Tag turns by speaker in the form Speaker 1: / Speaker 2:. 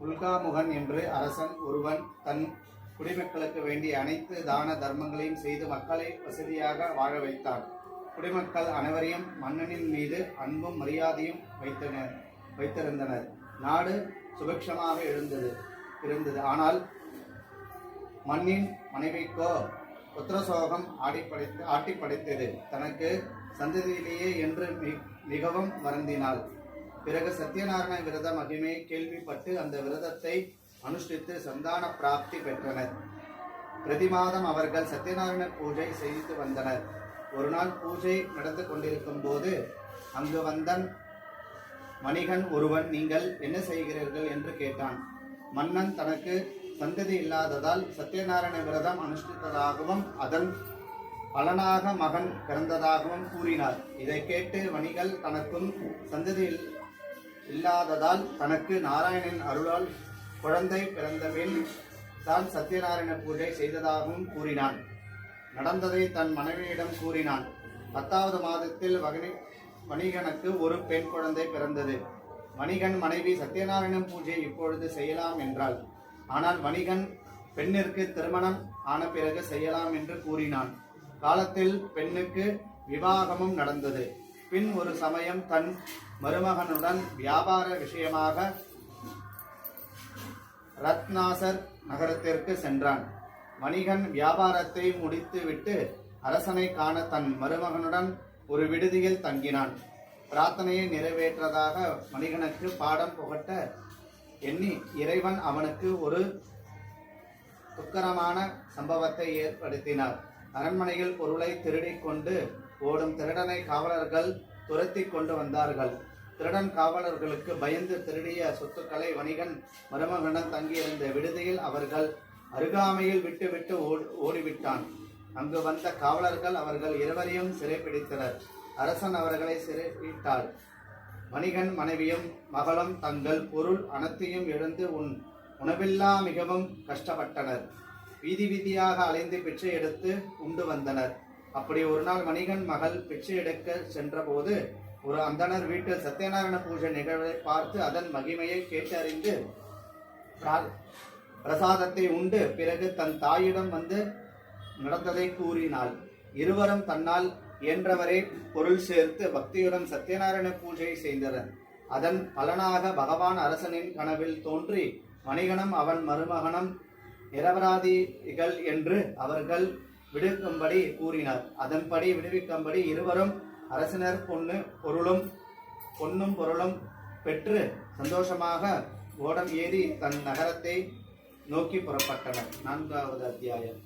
Speaker 1: உல்காமுகன் என்று அரசன் ஒருவன் தன் குடிமக்களுக்கு வேண்டிய அனைத்து தான தர்மங்களையும் செய்து மக்களை வசதியாக வாழ வைத்தான். குடிமக்கள் அனைவரையும் மன்னனின் மீது அன்பும் மரியாதையும் வைத்திருந்தனர். நாடு சுபிக்ஷமாக இருந்தது. ஆனால் மண்ணின் மனைவிக்கோ புத்திரசோகம் ஆட்டி படைத்தது. தனக்கு சந்ததியிலேயே என்று மிகவும் வருந்தினாள். பிறகு சத்யநாராயண விரத மகிமையை கேள்விப்பட்டு அந்த விரதத்தை அனுஷ்டித்து சந்தான பிராப்தி பெற்றனர். பிரதி மாதம் அவர்கள் சத்யநாராயண பூஜை செய்து வந்தனர். ஒரு நாள் பூஜை நடந்து கொண்டிருக்கும் போது அங்கு வந்தான் வணிகன் ஒருவன், நீங்கள் என்ன செய்கிறீர்கள் என்று கேட்டான். மன்னன் தனக்கு சந்ததி இல்லாததால் சத்யநாராயண விரதம் அனுஷ்டித்ததாகவும் அதன் பலனாக மகன் பிறந்ததாகவும் கூறினார். இதை கேட்டு வணிகன் தனக்கும் சந்ததி இல்லாததால் தனக்கு நாராயணன் அருளால் குழந்தை பிறந்தபின் தான் சத்யநாராயண பூஜை செய்ததாகவும் கூறினான். நடந்ததை தன் மனைவியிடம் கூறினான். 10வது மாதத்தில் வணிகனுக்கு ஒரு பெண் குழந்தை பிறந்தது. வணிகன் மனைவி சத்யநாராயண பூஜை இப்பொழுது செய்யலாம் என்றாள். ஆனால் வணிகன் பெண்ணிற்கு திருமணம் ஆன பிறகு செய்யலாம் என்று கூறினான். காலத்தில் பெண்ணுக்கு விவாகமும் நடந்தது. பின் ஒரு சமயம் தன் மருமகனுடன் வியாபார விஷயமாக ரத்னாசர் நகரத்திற்கு சென்றான். வணிகன் வியாபாரத்தை முடித்துவிட்டு அரசனை காண தன் மருமகனுடன் ஒரு விடுதியில் தங்கினான். பிரார்த்தனையை நிறைவேற்றதாக வணிகனுக்கு பாடம் புகட்ட எண்ணி இறைவன் அவனுக்கு ஒரு துக்கரமான சம்பவத்தை ஏற்படுத்தினார். அரண்மனையில் பொருளை திருடிக் கொண்டு ஓடும் திருடனை காவலர்கள் துரத்தி கொண்டு வந்தார்கள். திருடன் காவலர்களுக்கு பயந்து திருடிய சொத்துக்களை வணிகன் மருமகனுடன் தங்கியிருந்த விடுதியில் அவர்கள் அருகாமையில் விட்டு ஓடிவிட்டான். அங்கு வந்த காவலர்கள் அவர்கள் இருவரையும் சிறைப்பிடித்தனர். அரசன் அவர்களை சிறையிட்டார். வணிகன் மனைவியும் மகளும் தங்கள் பொருள் அனைத்தையும் இழந்து உணவில்லா மிகவும் கஷ்டப்பட்டனர். வீதியாக அலைந்து பிச்சை எடுத்து உண்டு வந்தனர். அப்படி ஒரு நாள் வணிகன் மகள் பிச்சை எடுக்க சென்றபோது ஒரு அந்தணர் வீட்டில் சத்யநாராயண பூஜை நிகழ்வை பார்த்து அதன் மகிமையை கேட்டறிந்து பிரசாதத்தை உண்டு பிறகு தன் தாயிடம் வந்து நடந்ததை கூறினாள். இருவரும் தன்னால் இயன்றவரை பொருள் சேர்த்து பக்தியுடன் சத்யநாராயண பூஜை செய்தனர். அதன் பலனாக பகவான் அரசனின் கனவில் தோன்றி வணிகனும் அவன் மருமகனும் நிரபராதிகள் என்று அவர்கள் விடுவிக்கும்படி கூறினார். அதன்படி விடுவிக்கும்படி இருவரும் அரசனர் பொன்னும் பொருளும் பெற்று சந்தோஷமாக ஓடம் ஏறி தன் நகரத்தை நோக்கி புறப்பட்டனர். 4வது அத்தியாயம்.